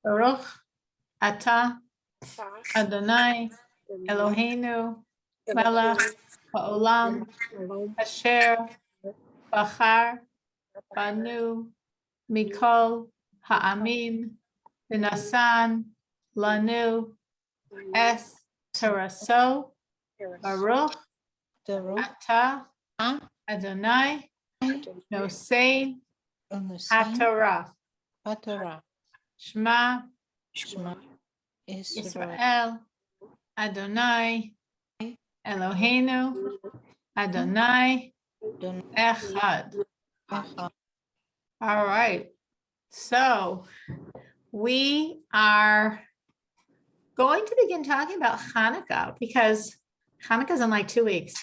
Baruch Atah Adonai Eloheinu Melech Haolam Asher Bachar Banu Mikol Ha'amim V'nasan Lanu Es Taraso Baruch Atah Adonai Nosein HaTorah Shema Israel Adonai Eloheinu Adonai Echad. All right, so we are going to begin talking about Hanukkah because Hanukkah is in like 2 weeks.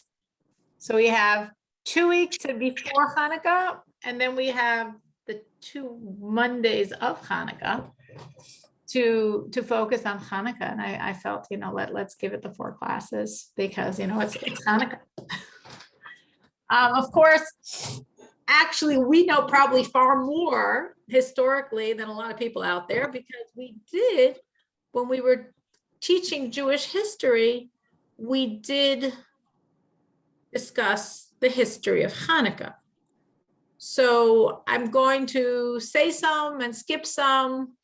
So we have 2 weeks before Hanukkah, and then we have the 2 Mondays of Hanukkah to focus on Hanukkah. And I felt, let's give it the 4 classes because, it's Hanukkah. Of course, actually, we know probably far more historically than a lot of people out there because we did, when we were teaching Jewish history, we did discuss the history of Hanukkah. So I'm going to say some and skip some,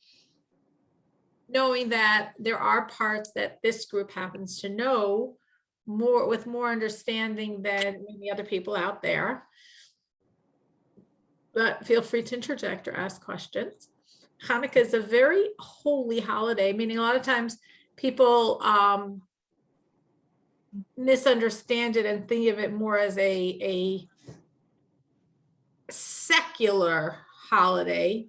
knowing that there are parts that this group happens to know more with more understanding than many other people out there. But feel free to interject or ask questions. Hanukkah is a very holy holiday, meaning a lot of times people misunderstand it and think of it more as a secular holiday.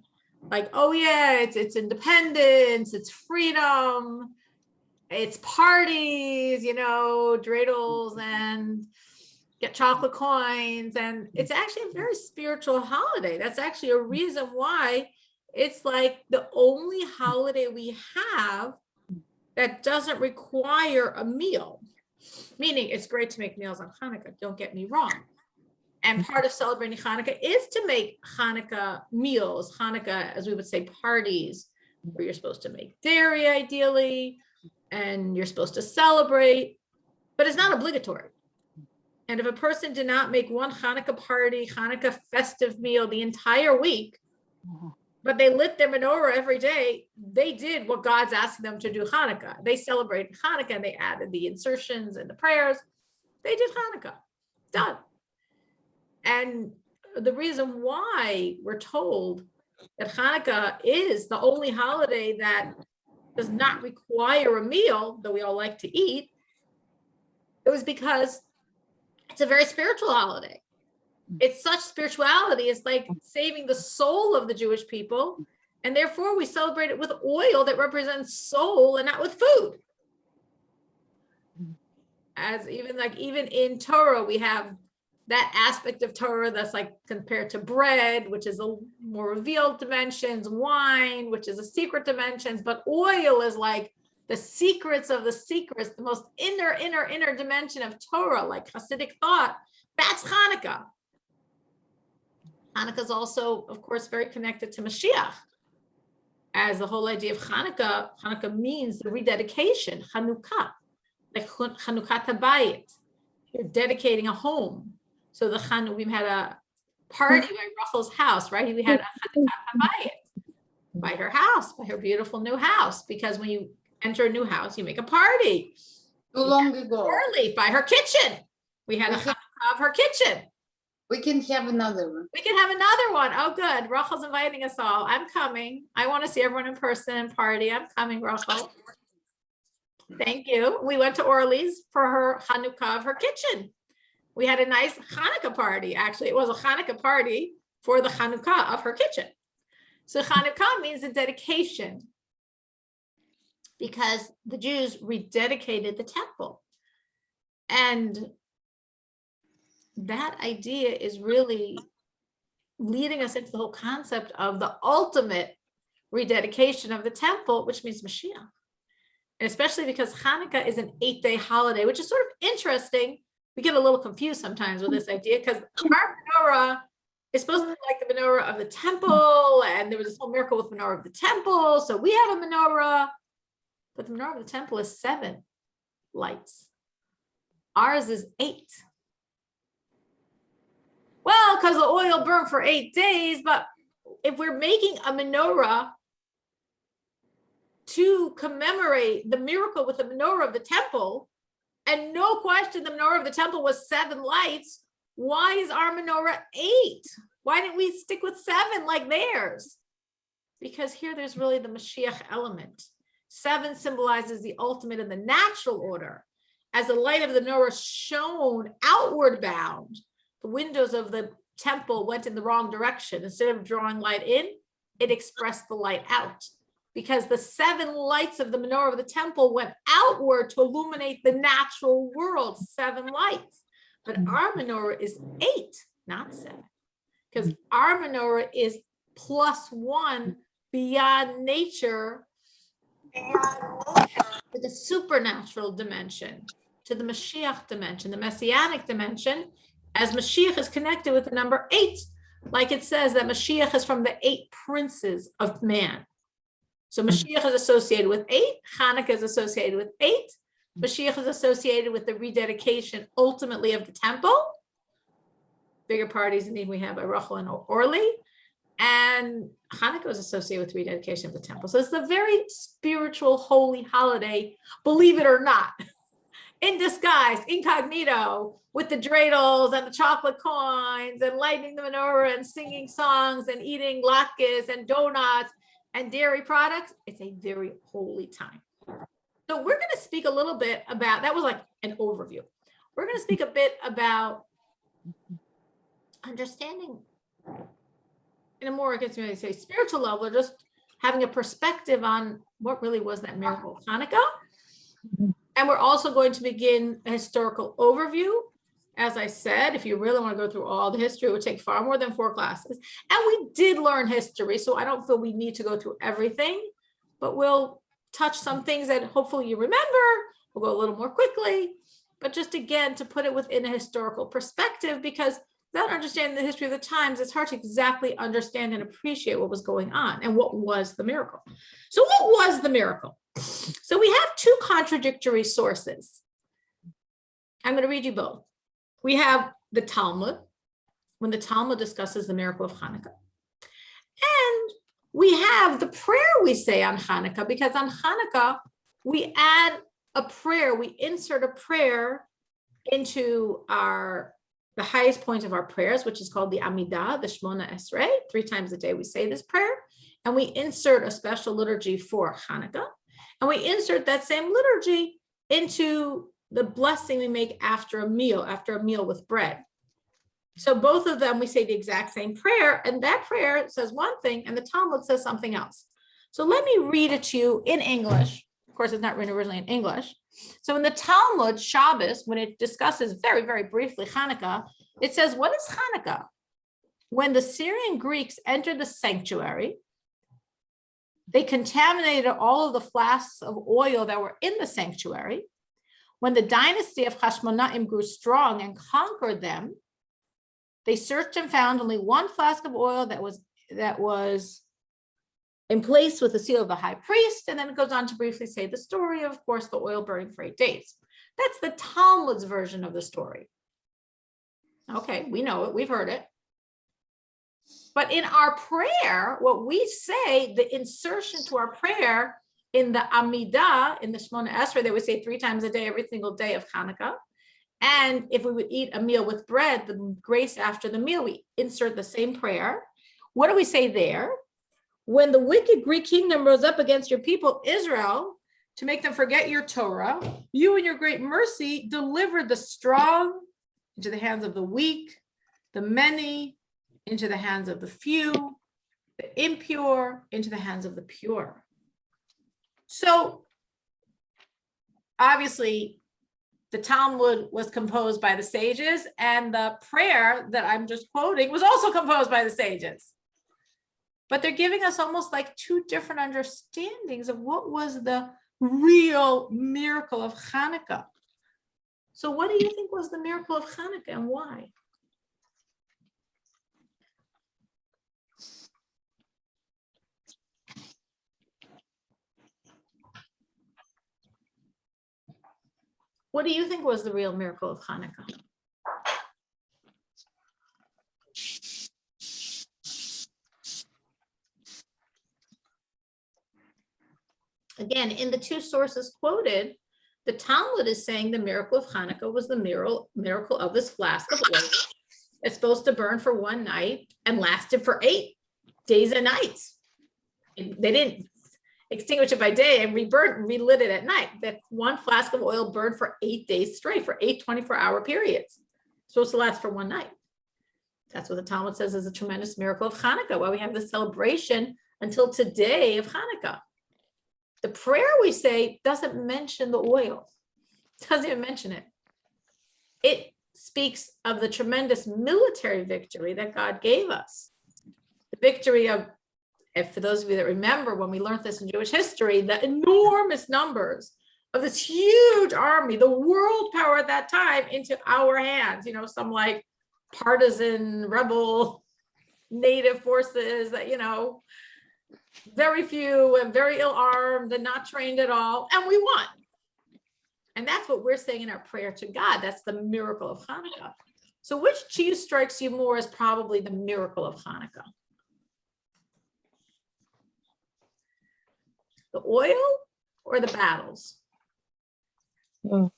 Like, oh yeah, it's independence, it's freedom, it's parties, dreidels and get chocolate coins. And it's actually a very spiritual holiday. That's actually a reason why it's like the only holiday we have that doesn't require a meal. Meaning it's great to make meals on Hanukkah, don't get me wrong. And part of celebrating Hanukkah is to make Hanukkah meals, Hanukkah, as we would say, parties, where you're supposed to make dairy ideally, and you're supposed to celebrate, but it's not obligatory. And if a person did not make one Hanukkah party, Hanukkah festive meal the entire week, but they lit their menorah every day, they did what God's asking them to do Hanukkah. They celebrated Hanukkah and they added the insertions and the prayers. They did Hanukkah. Done. And the reason why we're told that Hanukkah is the only holiday that does not require a meal, though we all like to eat, it was because it's a very spiritual holiday. It's such spirituality. It's like saving the soul of the Jewish people. And therefore we celebrate it with oil that represents soul and not with food. As even in Torah, we have that aspect of Torah that's like compared to bread, which is a more revealed dimensions, wine, which is a secret dimensions, but oil is like the secrets of the secrets, the most inner dimension of Torah, like Hasidic thought. That's Hanukkah. Hanukkah is also, of course, very connected to Mashiach. As the whole idea of Hanukkah means the rededication, Chanuka, like Chanukat Habayit. You're dedicating a home. So we had a party by Rachel's house, right? We had a Chanukat Habayit by her house, by her beautiful new house. Because when you enter a new house, you make a party. Too long ago. Early by her kitchen. We had a Hanukkah of her kitchen. We can have another one. We can have another one. Oh, good. Rachel's inviting us all. I'm coming. I want to see everyone in person and party. I'm coming, Rachel. Thank you. We went to Orly's for her Hanukkah of her kitchen. We had a nice Hanukkah party. Actually, it was a Hanukkah party for the Chanuka of her kitchen. So Chanuka means the dedication, because the Jews rededicated the temple. And that idea is really leading us into the whole concept of the ultimate rededication of the temple, which means Mashiach. And especially because Hanukkah is an 8-day holiday, which is sort of interesting. We get a little confused sometimes with this idea because our Menorah It's supposed to be like the menorah of the temple, and there was this whole miracle with menorah of the temple. So we have a menorah, but the menorah of the temple is 7 lights. Ours is 8. Well, because the oil burned for 8 days, but if we're making a menorah to commemorate the miracle with the menorah of the temple, and no question the menorah of the temple was 7 lights, why is our menorah 8? Why didn't we stick with 7 like theirs? Because here there's really the Mashiach element. 7 symbolizes the ultimate in the natural order. As the light of the menorah shone outward bound, the windows of the temple went in the wrong direction. Instead of drawing light in, it expressed the light out. Because the 7 lights of the menorah of the temple went outward to illuminate the natural world, 7 lights. But our menorah is 8, not 7. Because our menorah is +1 beyond nature, to the supernatural dimension, to the Mashiach dimension, the messianic dimension, as Mashiach is connected with the number 8, like it says that Mashiach is from the 8 princes of man. So Mashiach is associated with 8, Hanukkah is associated with 8, Mashiach is associated with the rededication ultimately of the temple. Bigger parties indeed we have by Rachel and Orly. And Hanukkah is associated with rededication of the temple. So it's a very spiritual, holy holiday, believe it or not, in disguise, incognito, with the dreidels and the chocolate coins and lighting the menorah and singing songs and eating latkes and donuts and dairy products. It's a very holy time. So we're going to speak a little bit about, that was like an overview. We're going to speak a bit about understanding in a more, I guess you might say, spiritual level, or just having a perspective on what really was that miracle of Hanukkah. And we're also going to begin a historical overview. As I said, if you really want to go through all the history, it would take far more than 4 classes. And we did learn history, so I don't feel we need to go through everything, but we'll touch some things that hopefully you remember. We'll go a little more quickly, but just again, to put it within a historical perspective, because without understanding the history of the times, it's hard to exactly understand and appreciate what was going on and what was the miracle. So what was the miracle? So we have 2 contradictory sources. I'm going to read you both. We have the Talmud, when the Talmud discusses the miracle of Hanukkah. And we have the prayer we say on Hanukkah, because on Hanukkah, we add a prayer, we insert a prayer into the highest point of our prayers, which is called the Amidah, the Shmona Esrei. 3 times a day we say this prayer, and we insert a special liturgy for Hanukkah, and we insert that same liturgy into the blessing we make after a meal with bread. So both of them, we say the exact same prayer, and that prayer says one thing, and the Talmud says something else. So let me read it to you in English. Of course, it's not written originally in English. So in the Talmud, Shabbos, when it discusses very, very briefly Hanukkah, it says, what is Hanukkah? When the Syrian Greeks entered the sanctuary, they contaminated all of the flasks of oil that were in the sanctuary. When the dynasty of Hashmonaim grew strong and conquered them, they searched and found only 1 flask of oil that was in place with the seal of the high priest. And then it goes on to briefly say the story of course, the oil burning for 8 days. That's the Talmud's version of the story. Okay, we know it, we've heard it. But in our prayer, what we say, the insertion to our prayer in the Amidah, in the Shmona Esrei, that we say 3 times a day, every single day of Hanukkah. And if we would eat a meal with bread, the grace after the meal, we insert the same prayer. What do we say there? When the wicked Greek kingdom rose up against your people, Israel, to make them forget your Torah, you in your great mercy delivered the strong into the hands of the weak, the many into the hands of the few, the impure into the hands of the pure. So obviously the Talmud was composed by the sages, and the prayer that I'm just quoting was also composed by the sages. But they're giving us almost like 2 different understandings of what was the real miracle of Hanukkah. So what do you think was the miracle of Hanukkah, and why? What do you think was the real miracle of Hanukkah? Again, in the two sources quoted, the Talmud is saying the miracle of Hanukkah was the miracle of this flask of oil. It's supposed to burn for one night and lasted for 8 days and nights. They didn't extinguish it by day and relit it at night. That one flask of oil burned for 8 days straight, for 8 24-hour periods. It's supposed to last for one night. That's what the Talmud says is a tremendous miracle of Hanukkah, why we have this celebration until today of Hanukkah. The prayer we say doesn't mention the oil. It doesn't even mention it. It speaks of the tremendous military victory that God gave us. The victory of, and for those of you that remember when we learned this in Jewish history, the enormous numbers of this huge army, the world power at that time, into our hands, you know, some like partisan rebel native forces that, you know, very few and very ill-armed and not trained at all, and we won. And that's what we're saying in our prayer to God. That's the miracle of Hanukkah. So which cheese strikes you more as probably the miracle of Hanukkah? The oil or the battles? Oh.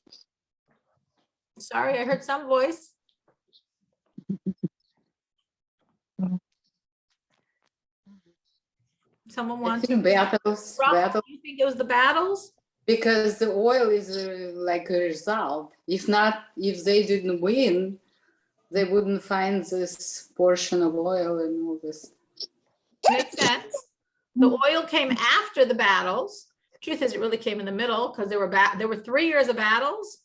Sorry, I heard some voice. Someone I wants think battles, Rob, you think it was the battles? because the oil is like a result. If not, if they didn't win, they wouldn't find this portion of oil and all this. Makes sense. The oil came after the battles. Truth is, it really came in the middle because there were 3 years of battles.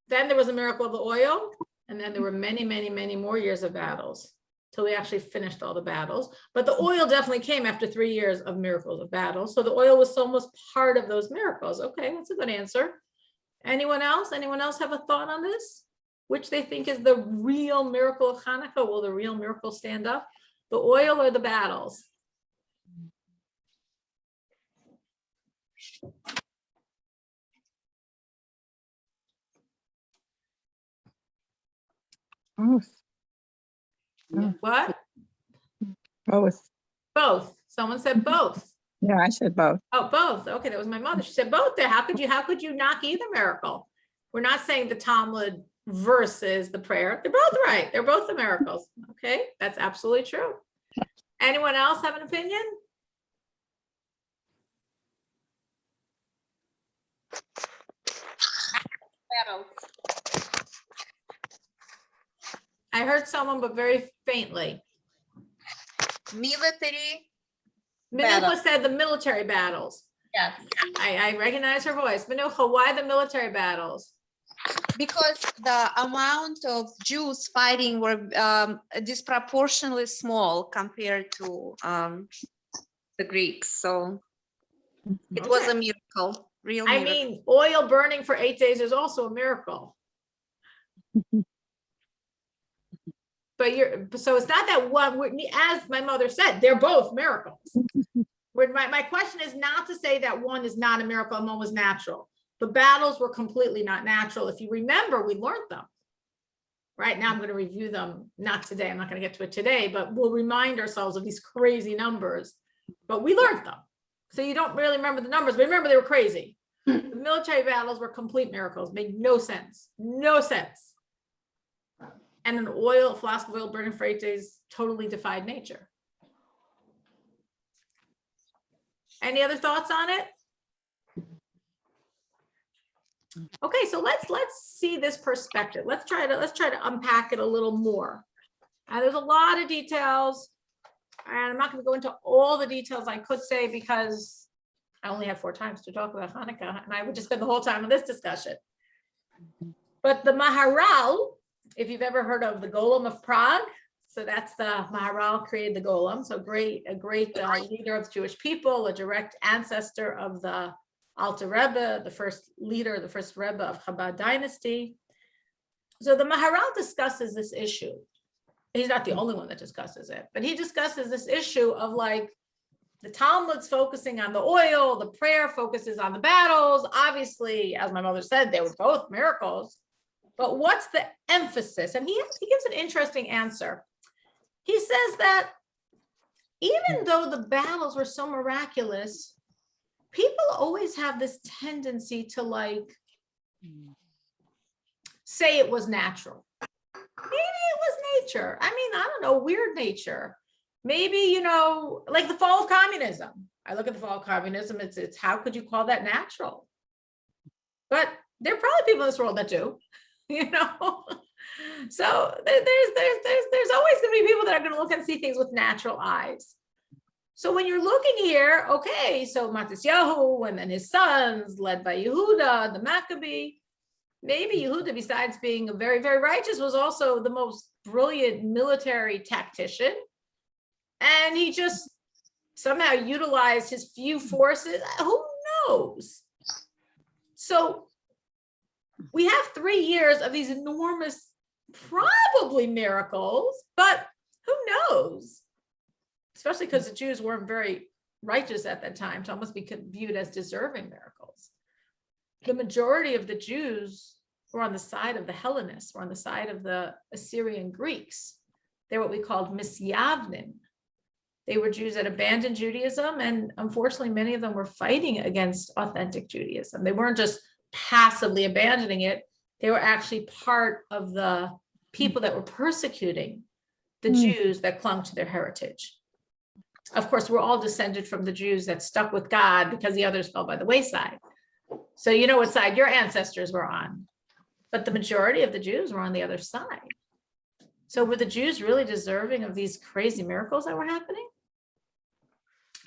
Then there was a miracle of the oil, and then there were many, many, many more years of battles till we actually finished all the battles. But the oil definitely came after 3 years of miracles of battles. So the oil was almost part of those miracles. Okay, that's a good answer. Anyone else? Anyone else have a thought on this? Which they think is the real miracle of Hanukkah? Will the real miracle stand up? The oil or the battles? Both. What? Both. Both. Someone said both. Yeah, I said both. Oh, both. Okay, that was my mother. She said both there. How could you knock either miracle? We're not saying the Talmud versus the prayer. They're both right. They're both the miracles. Okay, that's absolutely true. Anyone else have an opinion? I heard someone, but very faintly. Military. Menucha Battle. said the military battles. Yes. I recognize her voice. Menucha, why the military battles? Because the amount of Jews fighting were disproportionately small compared to the Greeks. So it was a miracle, real I miracle. mean, oil burning for 8 days is also a miracle. But so it's not that one, as my mother said, they're both miracles. My question is not to say that one is not a miracle and one was natural. The battles were completely not natural. If you remember, we learned them. Right now, I'm going to review them, not today. I'm not going to get to it today, but we'll remind ourselves of these crazy numbers. But we learned them. So you don't really remember the numbers, but remember they were crazy. The military battles were complete miracles, made no sense, no sense. And an flask of oil burning for 8 days totally defied nature. Any other thoughts on it? Okay, so let's see this perspective. Let's try to unpack it a little more. There's a lot of details, and I'm not going to go into all the details I could say because I only have 4 times to talk about Hanukkah, and I would just spend the whole time on this discussion. But the Maharal, if you've ever heard of the Golem of Prague, so that's the Maharal created the Golem. So a great leader of the Jewish people, a direct ancestor of the Alter Rebbe, the first Rebbe of Chabad dynasty. So the Maharal discusses this issue. He's not the only one that discusses it, but he discusses this issue of like, The Talmud's focusing on the oil, the prayer focuses on the battles. Obviously, as my mother said, they were both miracles. But what's the emphasis? And he gives an interesting answer. He says that even though the battles were so miraculous, people always have this tendency to like say it was natural. Maybe it was nature. I mean, I don't know, weird nature. Maybe, you know, like the fall of communism. I look at the fall of communism, it's how could you call that natural? But there are probably people in this world that do, you know? So there's always going to be people that are going to look and see things with natural eyes. So when you're looking here, okay, so Matisyahu and then his sons, led by Yehuda, the Maccabee, maybe Yehuda, besides being very, very righteous, was also the most brilliant military tactician. And he just somehow utilized his few forces. Who knows? So we have 3 years of these enormous, probably miracles, but who knows? Especially because the Jews weren't very righteous at that time, so it must be viewed as deserving miracles. The majority of the Jews were on the side of the Hellenists, were on the side of the Assyrian Greeks. They're what we called misyavnim. They were Jews that abandoned Judaism, and unfortunately, many of them were fighting against authentic Judaism. They weren't just passively abandoning it. They were actually part of the people that were persecuting the Jews that clung to their heritage. Of course, we're all descended from the Jews that stuck with God because the others fell by the wayside. So you know what side your ancestors were on. But the majority of the Jews were on the other side. So were the Jews really deserving of these crazy miracles that were happening?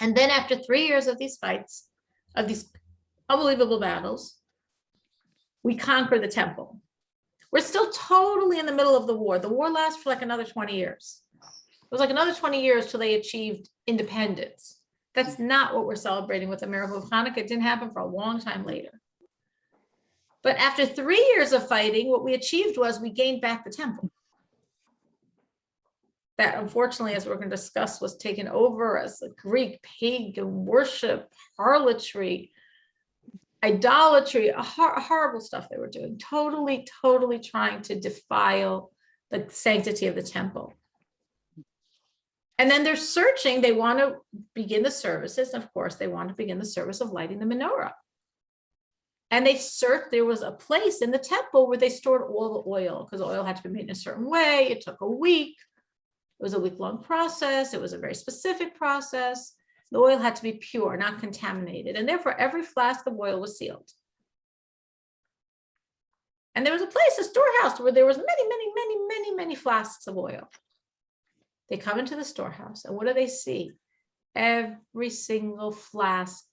And then after 3 years of these fights, of these unbelievable battles, we conquer the temple. We're still totally in the middle of the war. The war lasts for like another 20 years. It was like another 20 years till they achieved independence. That's not what we're celebrating with the Miracle of Hanukkah. It didn't happen for a long time later. But after 3 years of fighting, what we achieved was we gained back the temple. That unfortunately, as we're going to discuss, was taken over as a Greek pagan worship, harlotry, idolatry, horrible stuff they were doing, totally trying to defile the sanctity of the temple. And then they're searching, they want to begin the services. And of course, they want to begin the service of lighting the menorah. And they searched, there was a place in the temple where they stored all the oil, because oil had to be made in a certain way. It took a week. It was a week-long process. It was a very specific process. The oil had to be pure, not contaminated. And therefore, every flask of oil was sealed. And there was a place, a storehouse, where there was many flasks of oil. They come into the storehouse, and what do they see? Every single flask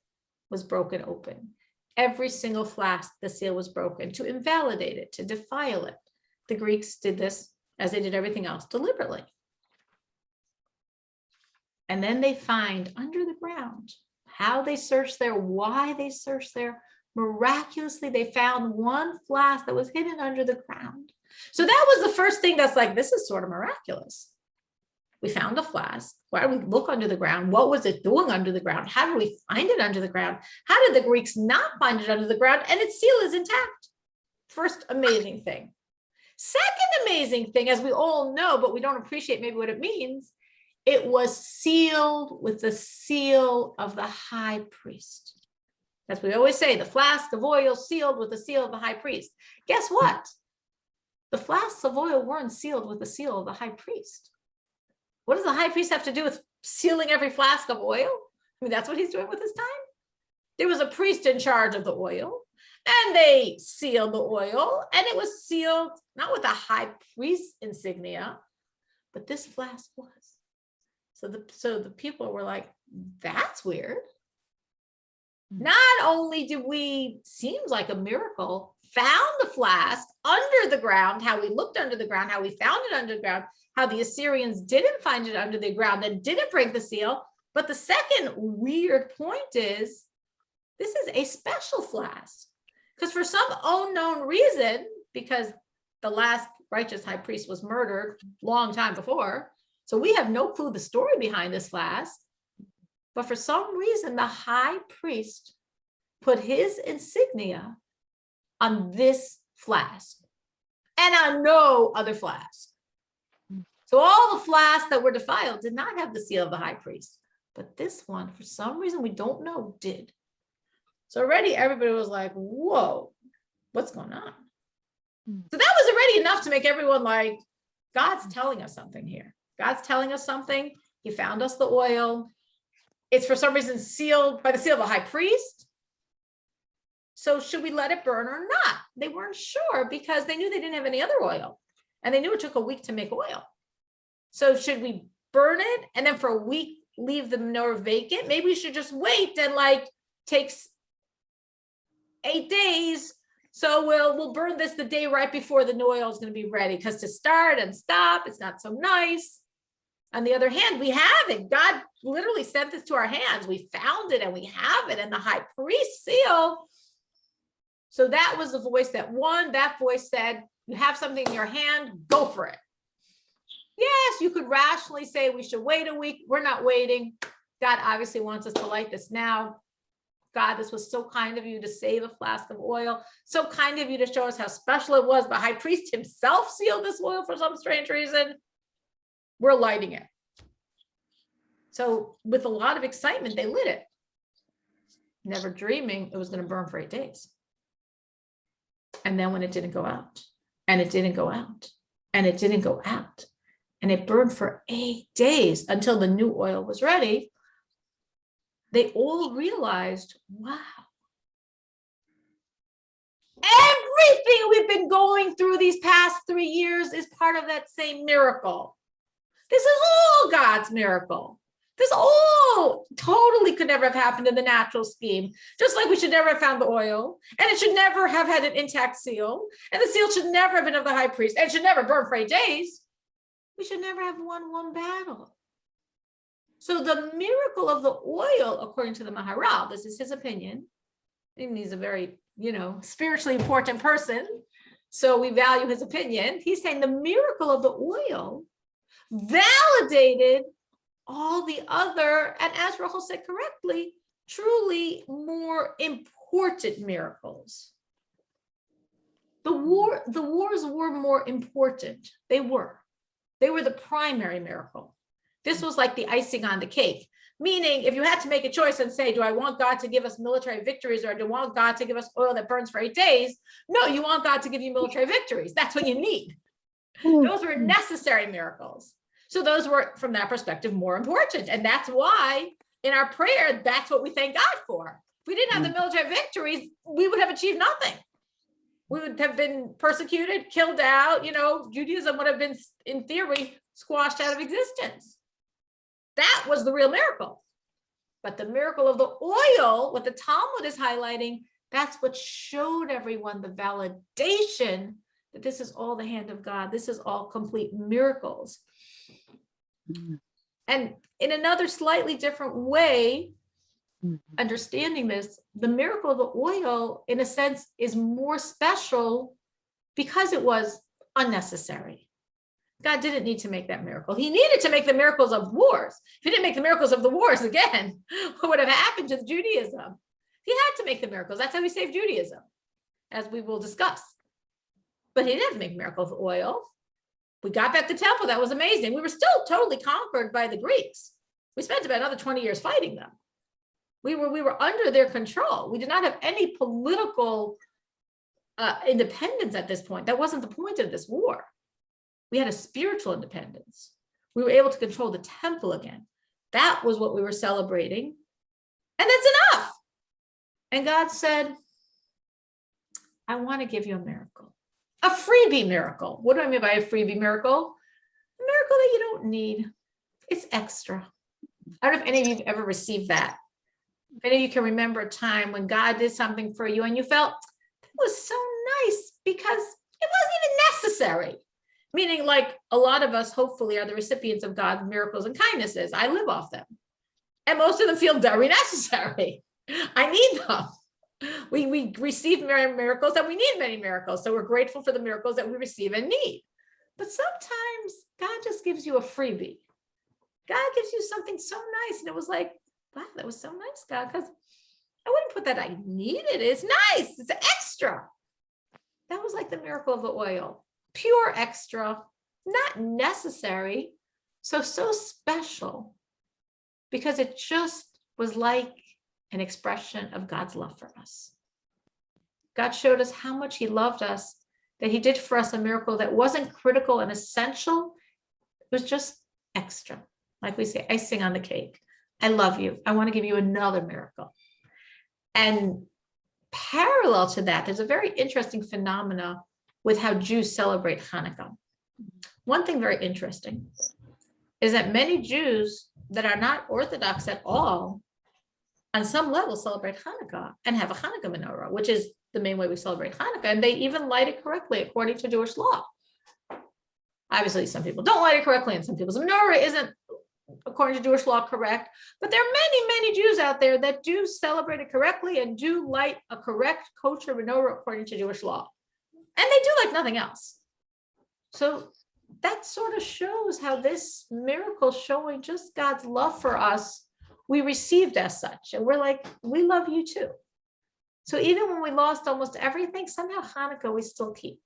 was broken open. Every single flask, the seal was broken to invalidate it, to defile it. The Greeks did this, as they did everything else, deliberately. And then they find under the ground how they searched there, why they searched there. Miraculously, they found one flask that was hidden under the ground. So that was the first thing that's like, this is sort of miraculous. We found a flask. Why did we look under the ground? What was it doing under the ground? How did we find it under the ground? How did the Greeks not find it under the ground? And its seal is intact. First amazing thing. Second amazing thing, as we all know, but we don't appreciate maybe what it means, it was sealed with the seal of the high priest. As we always say, the flask of oil sealed with the seal of the high priest. Guess what? The flasks of oil weren't sealed with the seal of the high priest. What does the high priest have to do with sealing every flask of oil? I mean, that's what he's doing with his time. There was a priest in charge of the oil, and they sealed the oil, and it was sealed not with a high priest insignia, but this flask was. So the people were like, that's weird. Not only did we, seems like a miracle, found the flask under the ground, how we looked under the ground, how we found it under the ground, how the Assyrians didn't find it under the ground and didn't break the seal. But the second weird point is, this is a special flask. Because for some unknown reason, because the last righteous high priest was murdered a long time before, so we have no clue the story behind this flask. But for some reason, the high priest put his insignia on this flask and on no other flask. So all the flasks that were defiled did not have the seal of the high priest, but this one, for some reason we don't know, did. So already everybody was like, whoa, what's going on? So that was already enough to make everyone like, God's telling us something here. God's telling us something. He found us the oil. It's for some reason sealed by the seal of a high priest. So should we let it burn or not? They weren't sure because they knew they didn't have any other oil. And they knew it took a week to make oil. So should we burn it and then for a week leave the menorah vacant? Maybe we should just wait and like takes 8 days. So we'll burn this the day right before the new oil is going to be ready, because to start and stop, it's not so nice. On the other hand, we have it. God literally sent this to our hands. We found it and we have it, and the high priest seal. So that was the voice that won. That voice said, you have something in your hand, go for it. Yes, you could rationally say we should wait a week. We're not waiting. God obviously wants us to light this now. God, this was so kind of you to save a flask of oil. So kind of you to show us how special it was. The high priest himself sealed this oil for some strange reason. We're lighting it. So with a lot of excitement, they lit it, never dreaming it was going to burn for 8 days. And then when it didn't go out, and it didn't go out, and it didn't go out, and it burned for 8 days until the new oil was ready, they all realized, wow, everything we've been going through these past 3 years is part of that same miracle. This is all God's miracle. This all totally could never have happened in the natural scheme. Just like we should never have found the oil, and it should never have had an intact seal, and the seal should never have been of the high priest, and it should never burn for 8 days. We should never have won one battle. So the miracle of the oil, according to the Maharal, this is his opinion, and he's a very, spiritually important person, so we value his opinion. He's saying the miracle of the oil validated all the other, and as Rachel said correctly, truly more important miracles. The wars were more important. They were the primary miracle. This was like the icing on the cake, meaning if you had to make a choice and say, do I want God to give us military victories, or do I want God to give us oil that burns for 8 days? No, you want God to give you military victories. That's what you need. Those were necessary miracles. So those were, from that perspective, more important. And that's why in our prayer, that's what we thank God for. If we didn't have the military victories, we would have achieved nothing. We would have been persecuted, killed out, Judaism would have been, in theory, squashed out of existence. That was the real miracle. But the miracle of the oil, what the Talmud is highlighting, that's what showed everyone the validation that this is all the hand of God. This is all complete miracles. And in another slightly different way, understanding this, the miracle of the oil, in a sense, is more special because it was unnecessary. God didn't need to make that miracle. He needed to make the miracles of wars. If he didn't make the miracles of the wars, again, what would have happened to Judaism? He had to make the miracles. That's how he saved Judaism, as we will discuss. But he didn't have to make a miracle of oil. We got back the temple. That was amazing. We were still totally conquered by the Greeks. We spent about another 20 years fighting them. We were under their control. We did not have any political independence at this point. That wasn't the point of this war. We had a spiritual independence. We were able to control the temple again. That was what we were celebrating. And that's enough. And God said, I want to give you a miracle. A freebie miracle. What do I mean by a freebie miracle? A miracle that you don't need. It's extra. I don't know if any of you have ever received that. If any of you can remember a time when God did something for you and you felt it was so nice because it wasn't even necessary. Meaning, like, a lot of us hopefully are the recipients of God's miracles and kindnesses. I live off them. And most of them feel very necessary. I need them. We receive miracles and we need many miracles. So we're grateful for the miracles that we receive and need. But sometimes God just gives you a freebie. God gives you something so nice. And it was like, wow, that was so nice, God, because I wouldn't put that I needed it. It's nice. It's extra. That was like the miracle of the oil. Pure extra, not necessary. So special because it just was like an expression of God's love for us. God showed us how much he loved us, that he did for us a miracle that wasn't critical and essential. It was just extra. Like we say, icing on the cake. I love you. I want to give you another miracle. And parallel to that, there's a very interesting phenomena with how Jews celebrate Hanukkah. One thing very interesting is that many Jews that are not Orthodox at all, on some level, celebrate Hanukkah and have a Hanukkah menorah, which is the main way we celebrate Hanukkah. And they even light it correctly according to Jewish law. Obviously, some people don't light it correctly, and some people's menorah isn't, according to Jewish law, correct. But there are many, many Jews out there that do celebrate it correctly and do light a correct kosher menorah according to Jewish law. And they do like nothing else. So that sort of shows how this miracle showing just God's love for us, we received as such. And we're like, we love you too. So even when we lost almost everything, somehow Hanukkah we still keep.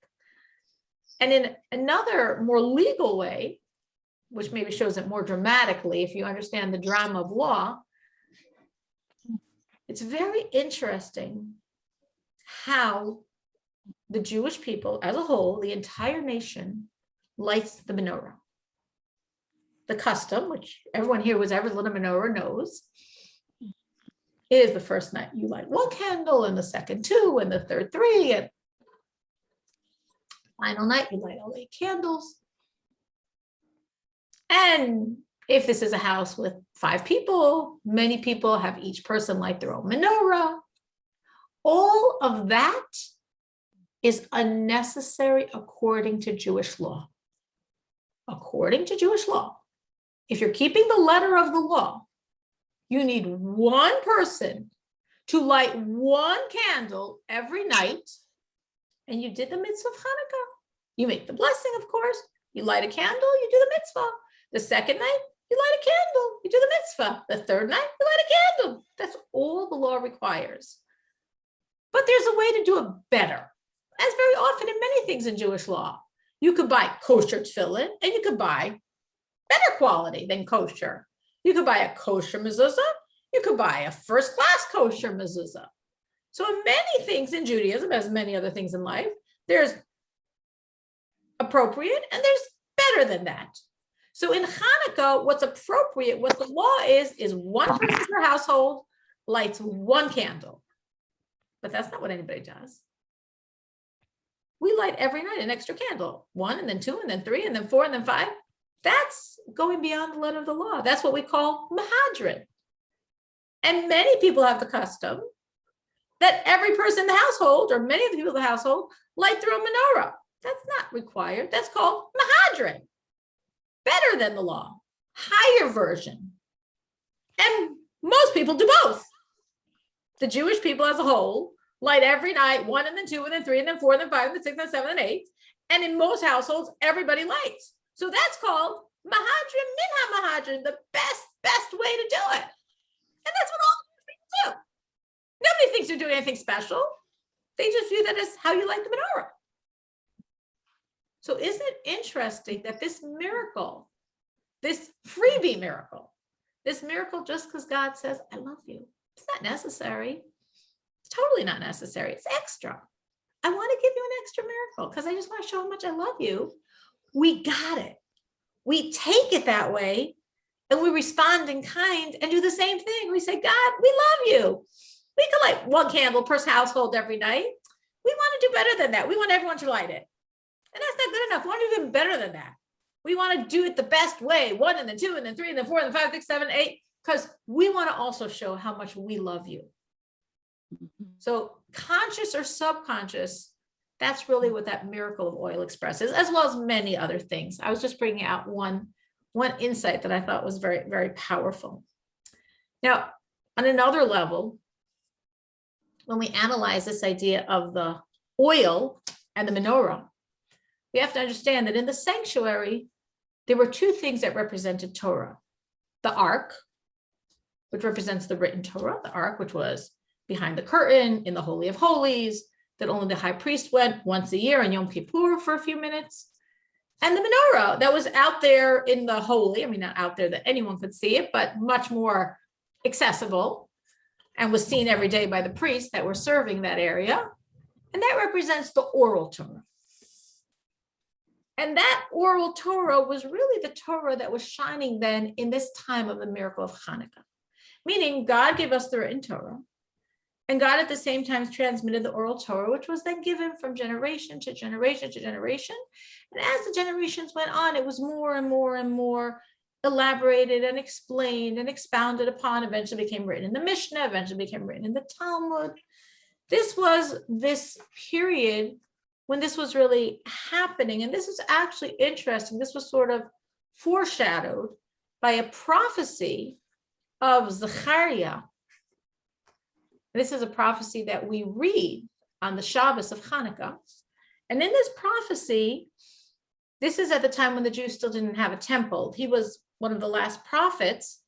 And in another more legal way, which maybe shows it more dramatically if you understand the drama of law, it's very interesting how the Jewish people as a whole, the entire nation, lights the menorah. The custom, which everyone here who's ever lit a menorah knows, is the first night you light one candle, and the second two, and the third three, and final night you light all 8 candles. And if this is a house with 5 people, many people have each person light their own menorah. All of that is unnecessary according to Jewish law. According to Jewish law, if you're keeping the letter of the law, you need one person to light one candle every night, and you did the mitzvah of Hanukkah. You make the blessing, of course. You light a candle, you do the mitzvah. The second night, you light a candle, you do the mitzvah. The third night, you light a candle. That's all the law requires. But there's a way to do it better, as very often in many things in Jewish law. You could buy kosher tefillin, and you could buy better quality than kosher. You could buy a kosher mezuzah. You could buy a first-class kosher mezuzah. So in many things in Judaism, as many other things in life, there's appropriate and there's better than that. So in Hanukkah, what's appropriate, what the law is one person per household lights one candle. But that's not what anybody does. We light every night an extra candle, 1 and then 2 and then 3 and then 4 and then 5. That's going beyond the letter of the law. That's what we call Mohadran. And many people have the custom that every person in the household, or many of the people in the household, light their own menorah. That's not required. That's called Mohadran. Better than the law, higher version. And most people do both. The Jewish people as a whole light every night 1 and then 2 and then 3 and then 4 and then 5 and then 6 and then 7 and 8. And in most households, everybody lights. So that's called Mohadran Minha Mohadran, the best way to do it. And that's what all people do. Nobody thinks you're doing anything special. They just view that as how you light the menorah. So isn't it interesting that this miracle, this freebie miracle, this miracle just because God says, I love you, it's not necessary. It's totally not necessary. It's extra. I want to give you an extra miracle because I just want to show how much I love you. We got it. We take it that way and we respond in kind and do the same thing. We say, God, we love you. We can light one candle per household every night. We want to do better than that. We want everyone to light it. And that's not good enough. We want to do even better than that. We want to do it the best way. 1 and then 2 and then 3 and then 4 and then 5, 6, 7, 8, because we want to also show how much we love you. So conscious or subconscious, that's really what that miracle of oil expresses, as well as many other things. I was just bringing out one insight that I thought was very, very powerful. Now, on another level, when we analyze this idea of the oil and the menorah, we have to understand that in the sanctuary, there were 2 things that represented Torah: the ark which represents the written Torah, the ark, which was behind the curtain in the Holy of Holies, that only the high priest went once a year on Yom Kippur for a few minutes. And the menorah that was out there in the holy, I mean, not out there that anyone could see it, but much more accessible and was seen every day by the priests that were serving that area. And that represents the oral Torah. And that oral Torah was really the Torah that was shining then in this time of the miracle of Hanukkah, meaning God gave us the written Torah. And God at the same time transmitted the oral Torah, which was then given from generation to generation to generation. And as the generations went on, it was more and more and more elaborated and explained and expounded upon, eventually became written in the Mishnah, eventually became written in the Talmud. This was this period when this was really happening. And this is actually interesting. This was sort of foreshadowed by a prophecy of Zakaria. This is a prophecy that we read on the Shabbos of Chanuka. And in this prophecy, this is at the time when the Jews still didn't have a temple. He was one of the last prophets,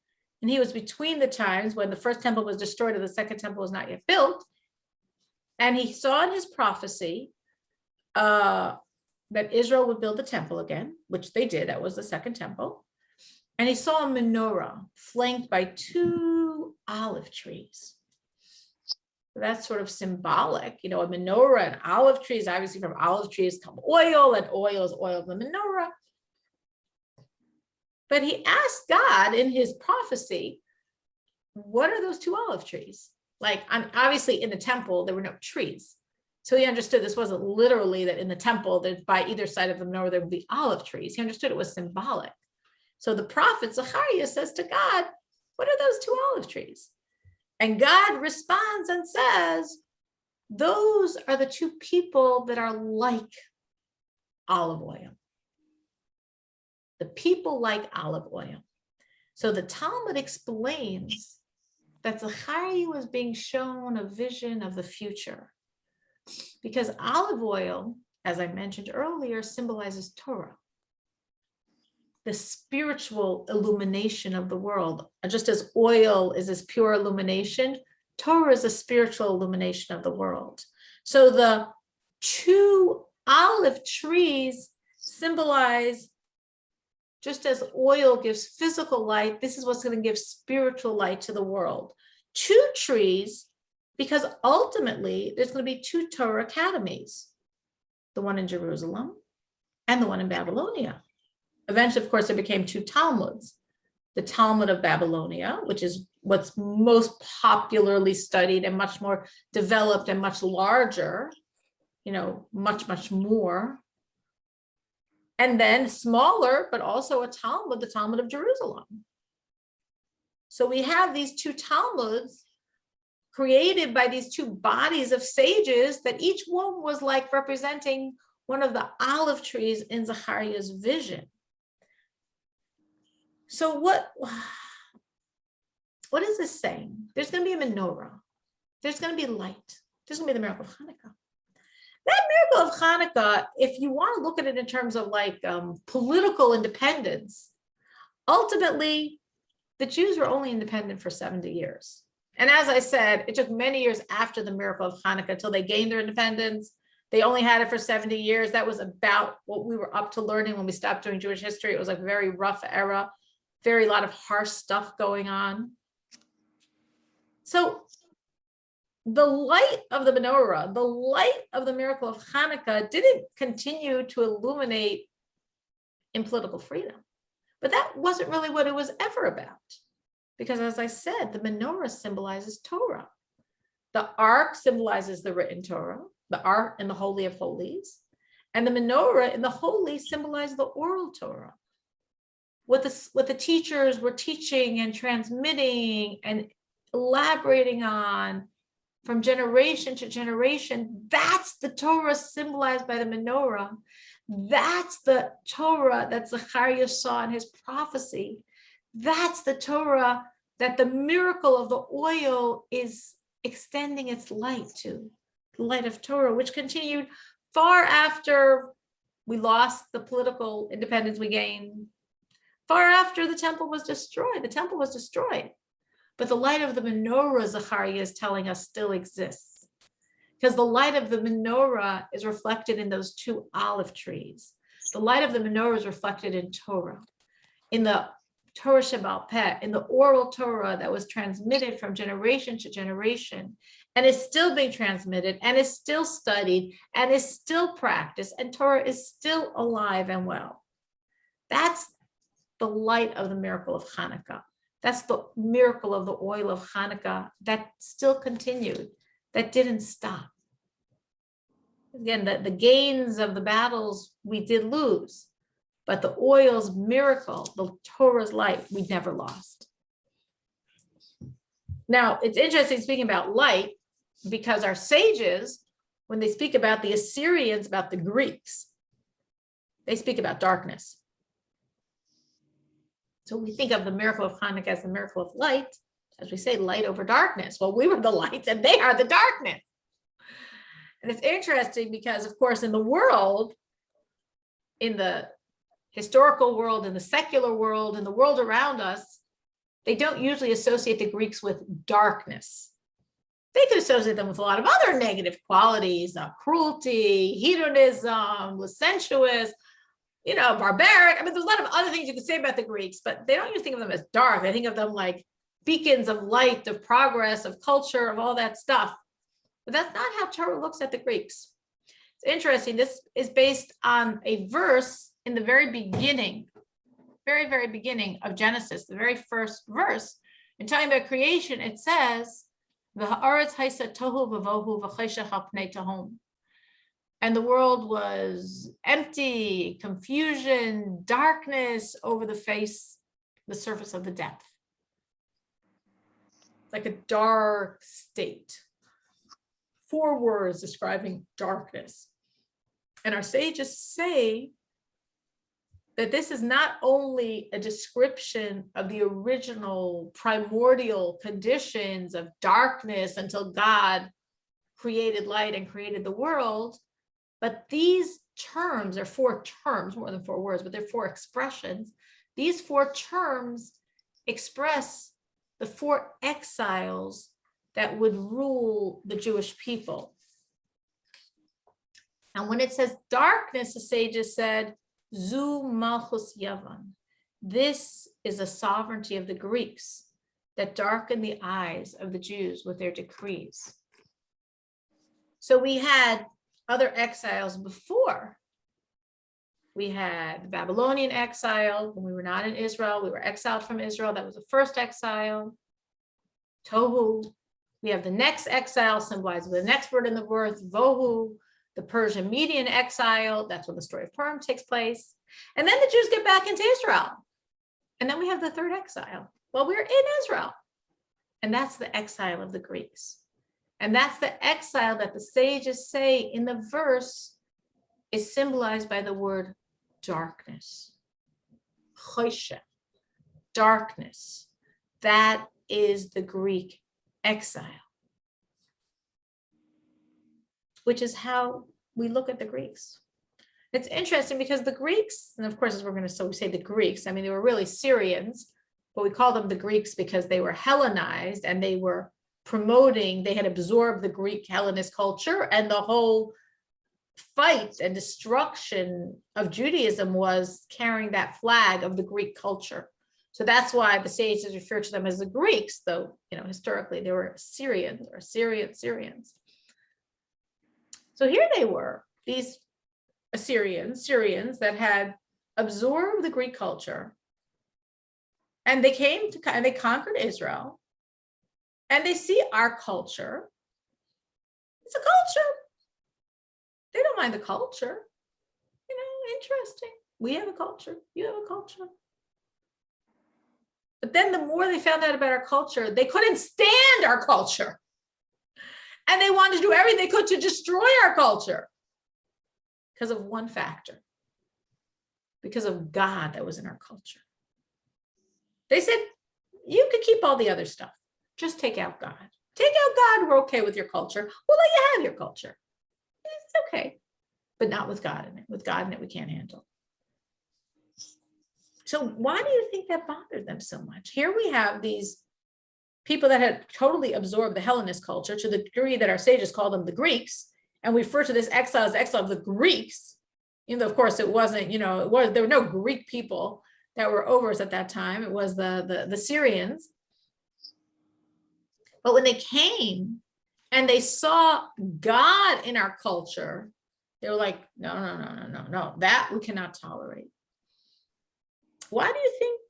and he was between the times when the first temple was destroyed and the second temple was not yet built. And he saw in his prophecy that Israel would build the temple again, which they did. That was the second temple. And he saw a menorah flanked by 2 olive trees. That's sort of symbolic, a menorah and olive trees. Obviously, from olive trees come oil, and oil is oil of the menorah. But he asked God in his prophecy, what are those 2 olive trees? Like, obviously in the temple, there were no trees. So he understood this wasn't literally that in the temple, that by either side of the menorah, there would be olive trees. He understood it was symbolic. So the prophet Zakaria says to God, what are those 2 olive trees? And God responds and says, those are the 2 people that are like olive oil. The people like olive oil. So the Talmud explains that Zachariah was being shown a vision of the future, because olive oil, as I mentioned earlier, symbolizes Torah, the spiritual illumination of the world. Just as oil is this pure illumination, Torah is a spiritual illumination of the world. So the 2 olive trees symbolize, just as oil gives physical light, this is what's going to give spiritual light to the world. 2 trees, because ultimately there's going to be 2 Torah academies, the one in Jerusalem and the one in Babylonia. Eventually, of course, there became 2 Talmuds, the Talmud of Babylonia, which is what's most popularly studied and much more developed and much larger, much, much more. And then smaller, but also a Talmud, the Talmud of Jerusalem. So we have these 2 Talmuds created by these 2 bodies of sages that each one was like representing one of the olive trees in Zachariah's vision. So what is this saying? There's going to be a menorah. There's going to be light. There's going to be the miracle of Hanukkah. That miracle of Hanukkah, if you want to look at it in terms of like political independence, ultimately, the Jews were only independent for 70 years. And as I said, it took many years after the miracle of Hanukkah until they gained their independence. They only had it for 70 years. That was about what we were up to learning when we stopped doing Jewish history. It was like a very rough era. Very lot of harsh stuff going on. So the light of the menorah, the light of the miracle of Hanukkah didn't continue to illuminate in political freedom. But that wasn't really what it was ever about. Because as I said, the menorah symbolizes Torah. The ark symbolizes the written Torah, the ark in the Holy of Holies, and the menorah in the Holy symbolizes the oral Torah. What the teachers were teaching and transmitting and elaborating on from generation to generation, that's the Torah symbolized by the menorah. That's the Torah that Zachariah saw in his prophecy. That's the Torah that the miracle of the oil is extending its light to, the light of Torah, which continued far after we lost the political independence we gained. Far after the temple was destroyed. The temple was destroyed. But the light of the menorah, Zakaria is telling us, still exists. Because the light of the menorah is reflected in those 2 olive trees. The light of the menorah is reflected in Torah, in the Torah Shebaal Peh, in the oral Torah that was transmitted from generation to generation, and is still being transmitted, and is still studied, and is still practiced, and Torah is still alive and well. That's the light of the miracle of Hanukkah. That's the miracle of the oil of Hanukkah that still continued, that didn't stop. Again, the gains of the battles we did lose, but the oil's miracle, the Torah's light, we never lost. Now, it's interesting speaking about light, because our sages, when they speak about the Assyrians, about the Greeks, they speak about darkness. So we think of the miracle of Hanukkah as the miracle of light, as we say, light over darkness. Well, we were the light and they are the darkness. And it's interesting because, of course, in the world, in the historical world, in the secular world, in the world around us, they don't usually associate the Greeks with darkness. They could associate them with a lot of other negative qualities, cruelty, hedonism, licentious, barbaric. I mean, there's a lot of other things you could say about the Greeks, but they don't usually think of them as dark. They think of them like beacons of light, of progress, of culture, of all that stuff. But that's not how Torah looks at the Greeks. It's interesting. This is based on a verse in the very beginning, very, very beginning of Genesis, the very first verse. In talking about creation, it says, "V'ha'aretz haisa tohu v'vohu v'cheshach al pnei tehom." And the world was empty, confusion, darkness over the surface of the depth. Like a dark state. 4 words describing darkness. And our sages say that this is not only a description of the original primordial conditions of darkness until God created light and created the world, but these terms are 4 terms, more than 4 words, but they're 4 expressions. These 4 terms express the 4 exiles that would rule the Jewish people. And when it says darkness, the sages said, Zu Malchus Yavan. This is a sovereignty of the Greeks that darkened the eyes of the Jews with their decrees. So we had other exiles before. We had the Babylonian exile when we were not in Israel. We were exiled from Israel. That was the first exile. Tohu. We have the next exile symbolized with the next word in the word, Vohu, the Persian Median exile. That's when the story of Purim takes place. And then the Jews get back into Israel. And then we have the 3rd exile. Well, we're in Israel. And that's the exile of the Greeks. And that's the exile that the sages say in the verse is symbolized by the word darkness. Choshe, darkness. That is the Greek exile, which is how we look at the Greeks. It's interesting because the Greeks, and of course, as we're going to say the Greeks, I mean, they were really Syrians, but we call them the Greeks because they were Hellenized and they were promoting, they had absorbed the Greek Hellenist culture, and the whole fight and destruction of Judaism was carrying that flag of the Greek culture. So that's why the sages refer to them as the Greeks, though, historically they were Syrians or Syrians. So here they were, these Syrians that had absorbed the Greek culture, and they and they conquered Israel, and they see our culture. It's a culture. They don't mind the culture. Interesting. We have a culture. You have a culture. But then the more they found out about our culture, they couldn't stand our culture. And they wanted to do everything they could to destroy our culture because of one factor, because of God that was in our culture. They said, you could keep all the other stuff. Just take out God. Take out God. We're okay with your culture. We'll let you have your culture. It's okay, but not with God in it. With God in it, we can't handle. So why do you think that bothered them so much? Here we have these people that had totally absorbed the Hellenist culture to the degree that our sages called them the Greeks, and we refer to this exile as the exile of the Greeks, even though of course it wasn't, there were no Greek people that were over us at that time. It was the Syrians. But when they came and they saw God in our culture, they were like, no, that we cannot tolerate. Why do you think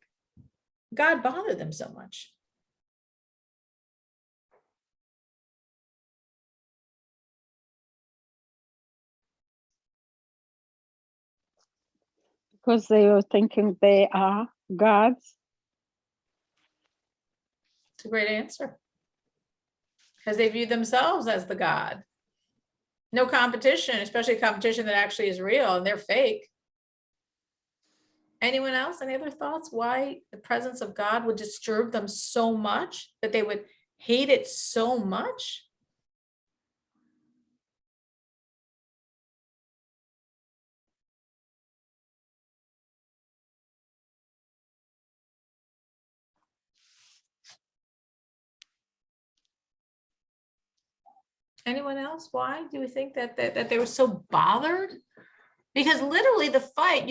God bothered them so much? Because they were thinking they are gods. It's a great answer. Because they view themselves as the God. No competition, especially competition that actually is real, and they're fake. Anyone else? Any other thoughts? Why the presence of God would disturb them so much that they would hate it so much? Anyone else? Why do we think that they were so bothered? Because literally the fight,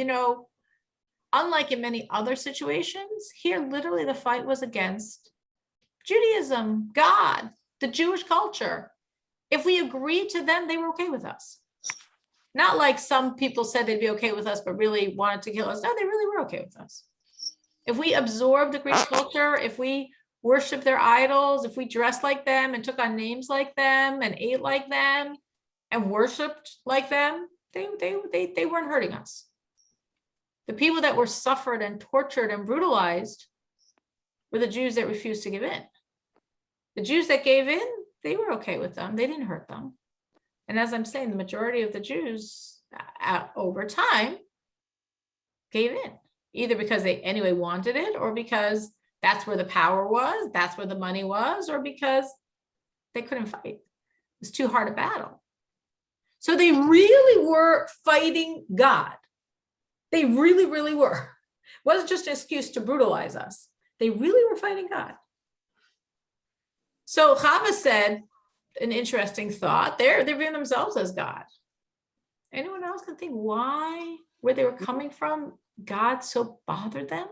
unlike in many other situations, here literally the fight was against Judaism, God, the Jewish culture. If we agreed to them, they were okay with us. Not like some people said they'd be okay with us, but really wanted to kill us. No, they really were okay with us. If we absorbed the Greek culture, if we worshiped their idols, if we dressed like them and took on names like them and ate like them and worshiped like them, they weren't hurting us. The people that were suffered and tortured and brutalized were the Jews that refused to give in. The Jews that gave in, they were okay with them. They didn't hurt them. And as I'm saying, the majority of the Jews over time gave in, either because they anyway wanted it, or because that's where the power was, that's where the money was, or because they couldn't fight. It was too hard a battle. So they really were fighting God. They really, really were. It wasn't just an excuse to brutalize us. They really were fighting God. So Chava said an interesting thought. They're viewing themselves as God. Anyone else can think why, where they were coming from, God so bothered them?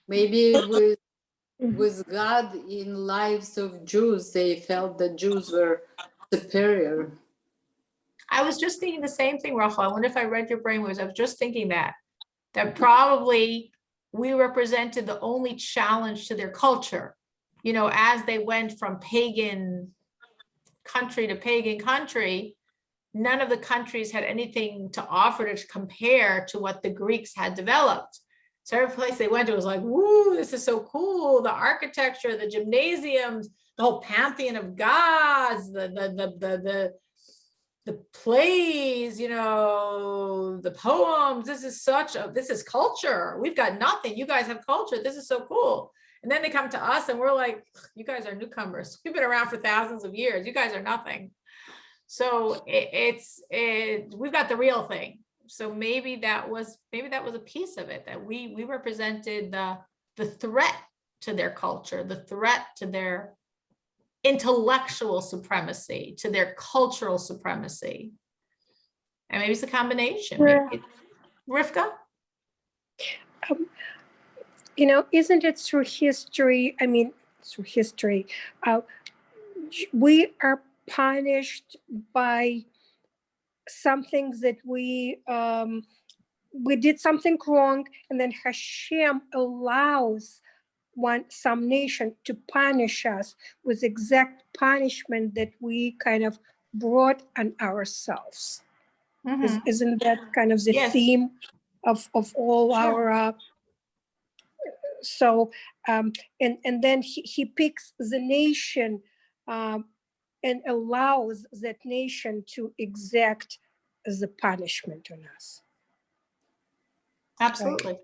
Maybe with God in lives of Jews, they felt that Jews were superior. I was just thinking the same thing, Rachel. I wonder if I read your brainwaves. I was just thinking that probably we represented the only challenge to their culture. As they went from pagan country to pagan country, none of the countries had anything to offer to compare to what the Greeks had developed. So every place they went to was like, woo, this is so cool. The architecture, the gymnasiums, the whole pantheon of gods, the plays, the poems. This is culture. We've got nothing. You guys have culture. This is so cool. And then they come to us and we're like, you guys are newcomers. We've been around for thousands of years. You guys are nothing. So we've got the real thing. So maybe that was a piece of it, that we represented the threat to their culture, the threat to their intellectual supremacy, to their cultural supremacy. And maybe it's a combination. Rivka? Isn't it through history? We are punished by something that we did something wrong, and then Hashem allows some nation to punish us with exact punishment that we kind of brought on ourselves. Mm-hmm. Isn't that kind of the Yes. theme of all Sure. our so and then he picks the nation and allows that nation to exact the punishment on us. Absolutely.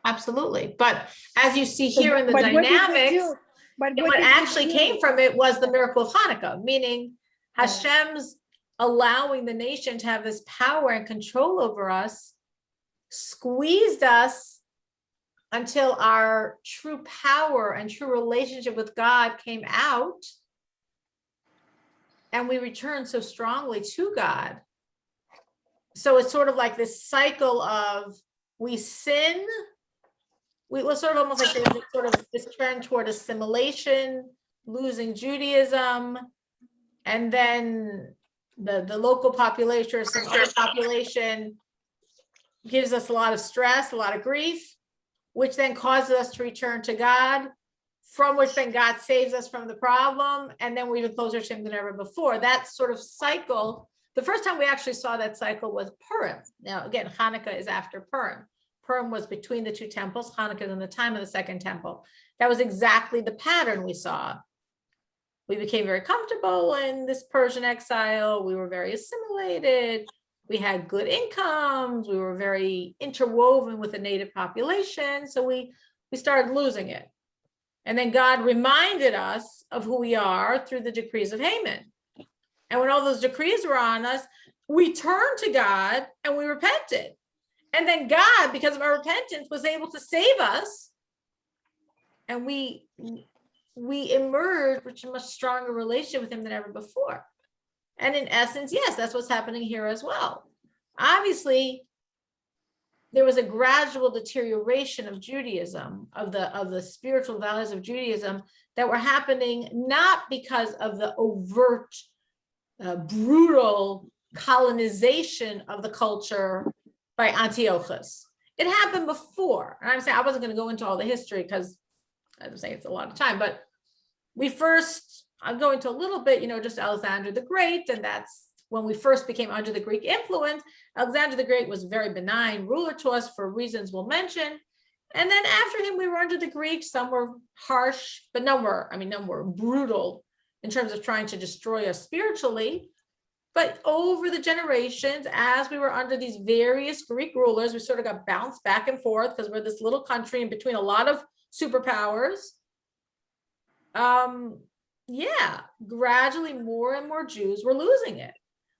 Absolutely. But as you see here in the But what did they dynamics, do? But what did they actually do? came from it was the miracle of Hanukkah, meaning Hashem's allowing the nation to have this power and control over us, squeezed us until our true power and true relationship with God came out, and we returned so strongly to God. So it's sort of like this cycle of we sin. We was sort of almost like there's sort of this trend toward assimilation, losing Judaism, and then the local population or some other population gives us a lot of stress, a lot of grief, which then causes us to return to God, from which then God saves us from the problem, and then we're even closer to him than ever before. That sort of cycle, the first time we actually saw that cycle was Purim. Now, again, Hanukkah is after Purim. Purim was between the two temples. Hanukkah is in the time of the second temple. That was exactly the pattern we saw. We became very comfortable in this Persian exile. We were very assimilated. We had good incomes. We were very interwoven with the native population. So we started losing it. And then God reminded us of who we are through the decrees of Haman. And when all those decrees were on us, we turned to God and we repented. And then God, because of our repentance, was able to save us. And we emerged with a much stronger relationship with him than ever before. And in essence, yes, that's what's happening here as well. Obviously, there was a gradual deterioration of Judaism, of the spiritual values of Judaism that were happening not because of the overt, brutal colonization of the culture by Antiochus. It happened before. And I'm saying I wasn't going to go into all the history because I'm saying it's a lot of time, but I'll go into a little bit, just Alexander the Great, and that's when we first became under the Greek influence. Alexander the Great was a very benign ruler to us for reasons we'll mention. And then after him, we were under the Greeks. Some were harsh, but none were brutal in terms of trying to destroy us spiritually. But over the generations, as we were under these various Greek rulers, we sort of got bounced back and forth because we're this little country in between a lot of superpowers. Gradually more and more Jews were losing it.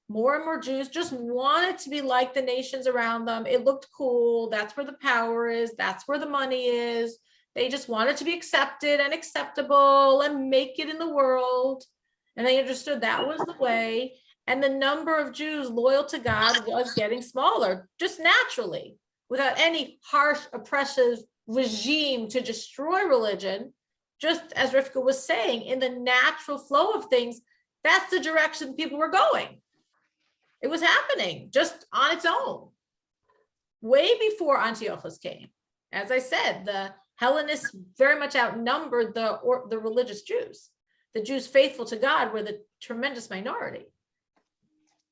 More and more Jews just wanted to be like the nations around them. It looked cool. That's where the power is. That's where the money is. They just wanted to be accepted and acceptable and make it in the world. And they understood that was the way. And the number of Jews loyal to God was getting smaller, just naturally, without any harsh, oppressive regime to destroy religion. Just as Rivka was saying, in the natural flow of things, that's the direction people were going. It was happening just on its own, way before Antiochus came. As I said, the Hellenists very much outnumbered the religious Jews. The Jews faithful to God were the tremendous minority.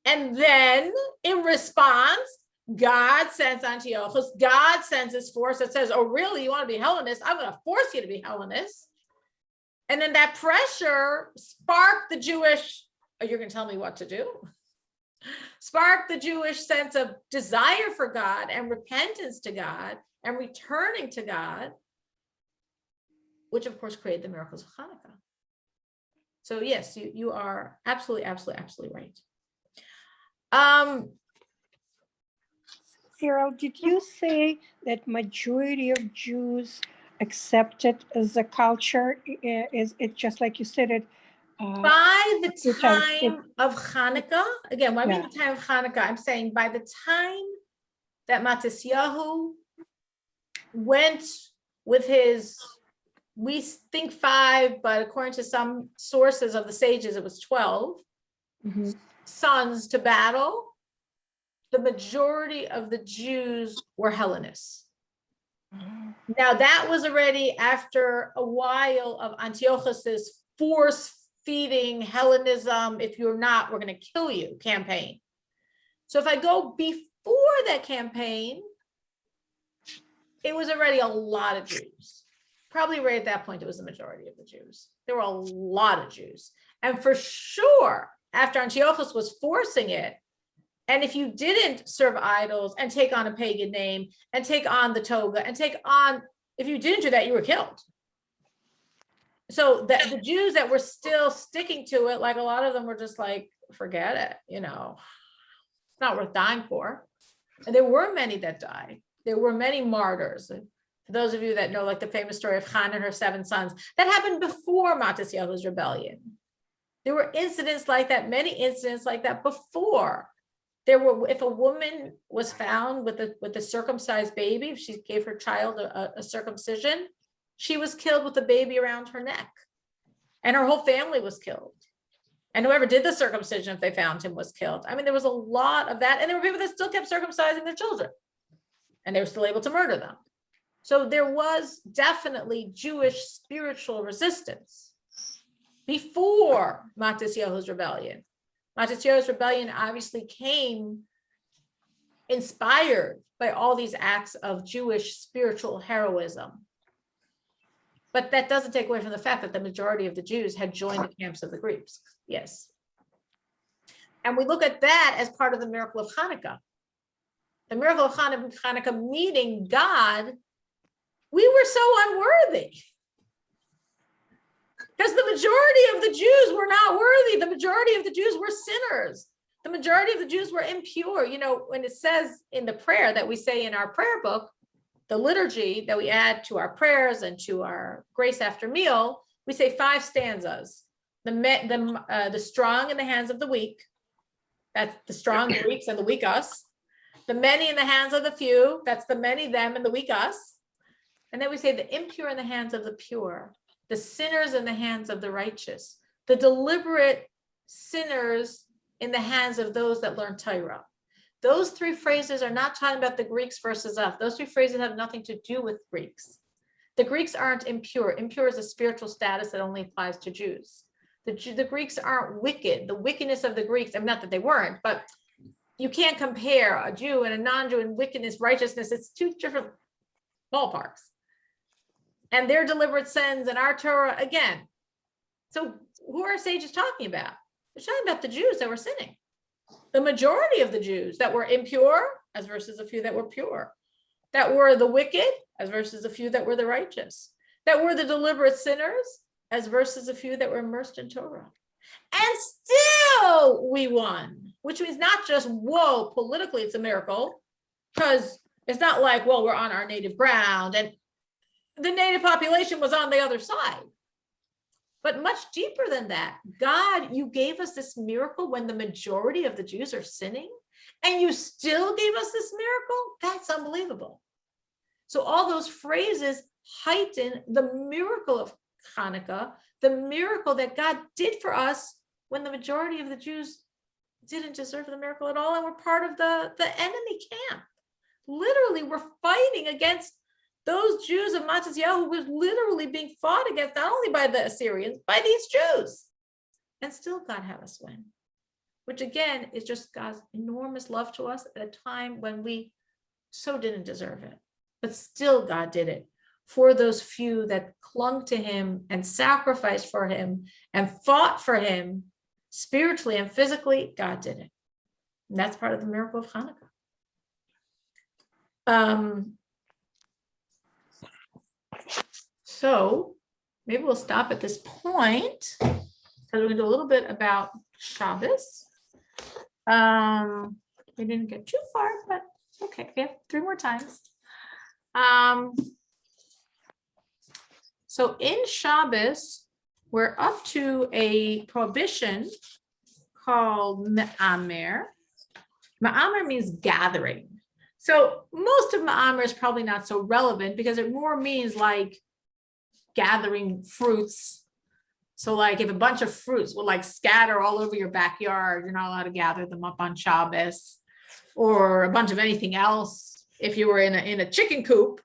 And then in response, God sends Antiochus, God sends his force that says, oh, really, you want to be Hellenist? I'm going to force you to be Hellenist. And then that pressure sparked the Jewish, oh, you're going to tell me what to do? Sparked the Jewish sense of desire for God and repentance to God and returning to God, which of course created the miracles of Hanukkah. So yes, you are absolutely right. Cyril, did you say that majority of Jews accepted the culture? Is it just like you said it? By the time of Hanukkah, again, when I mean the time of Hanukkah, I'm saying by the time that Matisyahu went with his, we think 5, but according to some sources of the sages, it was 12 sons to battle, the majority of the Jews were Hellenists. Now that was already after a while of Antiochus's force-feeding Hellenism, if you're not, we're going to kill you campaign. So if I go before that campaign, it was already a lot of Jews. Probably right at that point, it was the majority of the Jews. There were a lot of Jews. And for sure, after Antiochus was forcing it, and if you didn't serve idols and take on a pagan name and take on the toga and take on, if you didn't do that, you were killed. So the Jews that were still sticking to it, like a lot of them were just like, forget it, it's not worth dying for. And there were many that died. There were many martyrs. For those of you that know, like the famous story of Hannah and her 7 sons, that happened before Matisyahu's rebellion. There were incidents like that, many incidents like that before. There were, if a woman was found with a circumcised baby, if she gave her child a circumcision, she was killed with the baby around her neck, and her whole family was killed. And whoever did the circumcision, if they found him, was killed. I mean, there was a lot of that, and there were people that still kept circumcising their children, and they were still able to murder them. So there was definitely Jewish spiritual resistance before Matisyahu's rebellion. Matisyahu's rebellion obviously came inspired by all these acts of Jewish spiritual heroism. But that doesn't take away from the fact that the majority of the Jews had joined the camps of the Greeks. Yes. And we look at that as part of the miracle of Hanukkah. The miracle of Hanukkah meeting God. We were so unworthy. Because the majority of the Jews were not worthy. The majority of the Jews were sinners. The majority of the Jews were impure. You know, when it says in the prayer that we say in our prayer book, the liturgy that we add to our prayers and to our grace after meal, we say 5 stanzas. The strong in the hands of the weak. That's the strong Greeks and the weak us. The many in the hands of the few. That's the many them and the weak us. And then we say the impure in the hands of the pure. The sinners in the hands of the righteous, the deliberate sinners in the hands of those that learn Torah. Those 3 phrases are not talking about the Greeks versus us. Those 3 phrases have nothing to do with Greeks. The Greeks aren't impure. Impure is a spiritual status that only applies to Jews. The Greeks aren't wicked. The wickedness of the Greeks, I mean, not that they weren't, but you can't compare a Jew and a non-Jew in wickedness, righteousness. It's 2 different ballparks. And their deliberate sins and our Torah again. So who are our sages talking about? They're talking about the Jews that were sinning. The majority of the Jews that were impure as versus a few that were pure. That were the wicked as versus a few that were the righteous. That were the deliberate sinners as versus a few that were immersed in Torah. And still we won, which means not just, whoa, politically it's a miracle, because it's not like, well, we're on our native ground and the native population was on the other side. But much deeper than that, God, you gave us this miracle when the majority of the Jews are sinning, and you still gave us this miracle? That's unbelievable. So all those phrases heighten the miracle of Hanukkah, the miracle that God did for us when the majority of the Jews didn't deserve the miracle at all and were part of the enemy camp. Literally, we're fighting against those Jews of Matisyahu was literally being fought against, not only by the Assyrians, by these Jews. And still God had us win, which again is just God's enormous love to us at a time when we so didn't deserve it. But still God did it for those few that clung to him and sacrificed for him and fought for him spiritually and physically. God did it. And that's part of the miracle of Hanukkah. So maybe we'll stop at this point because we're going to do a little bit about Shabbos. We didn't get too far, but okay, we have 3 more times. So in Shabbos, we're up to a prohibition called Me'amer. Me'amer means gathering. So most of Me'amer is probably not so relevant because it more means like gathering fruits. So like if a bunch of fruits will like scatter all over your backyard, you're not allowed to gather them up on Shabbos, or a bunch of anything else. If you were in a chicken coop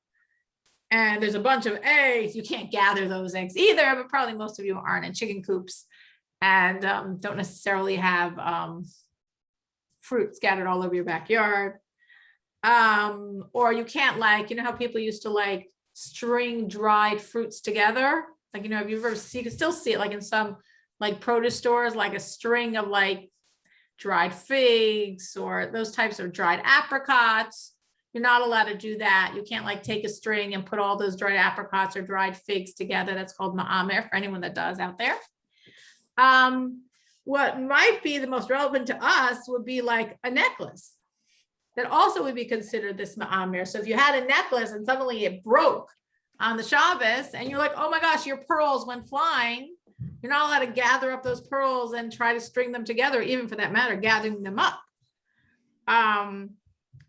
and there's a bunch of eggs, you can't gather those eggs either, but probably most of you aren't in chicken coops and don't necessarily have fruit scattered all over your backyard. Or you can't, like, you know how people used to like string dried fruits together, like, you know, have you ever seen, you can still see it like in some like produce stores, like a string of like dried figs or those types of dried apricots. You're not allowed to do that. You can't like take a string and put all those dried apricots or dried figs together. That's called ma'amer for anyone that does out there. What might be the most relevant to us would be like a necklace that also would be considered this ma'amer. So if you had a necklace and suddenly it broke on the Shabbos and you're like, oh my gosh, your pearls went flying, you're not allowed to gather up those pearls and try to string them together, even for that matter, gathering them up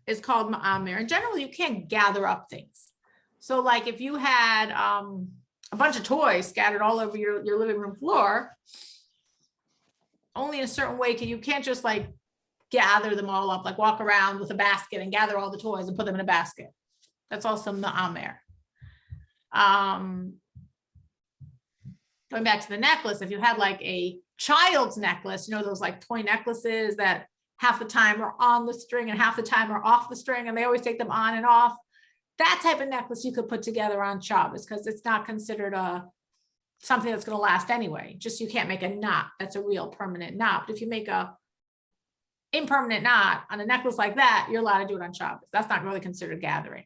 is called ma'amer. And generally you can't gather up things. So like if you had a bunch of toys scattered all over your living room floor, only in a certain way you can't just like gather them all up, like walk around with a basket and gather all the toys and put them in a basket. That's also ma'amer. Going back to the necklace, if you had like a child's necklace, you know, those like toy necklaces that half the time are on the string and half the time are off the string, and they always take them on and off. That type of necklace you could put together on Shabbos because it's not considered something that's going to last anyway. Just you can't make a knot. That's a real permanent knot. But if you make a impermanent knot on a necklace like that, you're allowed to do it on Shabbos. That's not really considered gathering.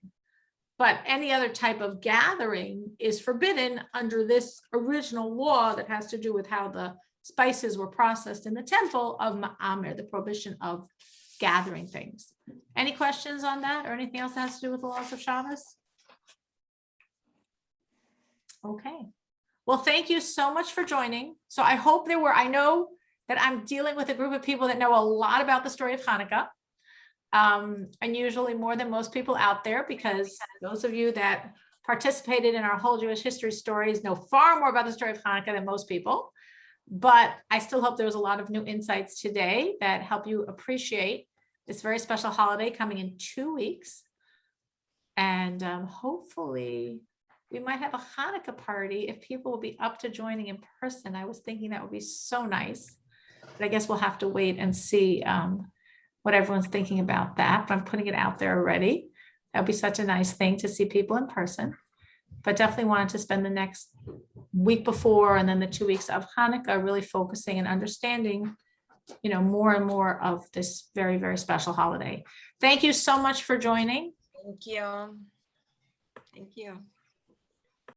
But any other type of gathering is forbidden under this original law that has to do with how the spices were processed in the temple of ma'amer, the prohibition of gathering things. Any questions on that or anything else that has to do with the laws of Shabbos? Okay. Well, thank you so much for joining. So I hope I know that I'm dealing with a group of people that know a lot about the story of Hanukkah. Unusually more than most people out there, because those of you that participated in our whole Jewish history stories know far more about the story of Hanukkah than most people. But I still hope there was a lot of new insights today that help you appreciate this very special holiday coming in 2 weeks. And hopefully we might have a Hanukkah party if people will be up to joining in person. I was thinking that would be so nice, but I guess we'll have to wait and see what everyone's thinking about that. But I'm putting it out there already. That would be such a nice thing to see people in person. But definitely wanted to spend the next week before and then the 2 weeks of Hanukkah really focusing and understanding, you know, more and more of this very, very special holiday. Thank you so much for joining. Thank you. Thank you.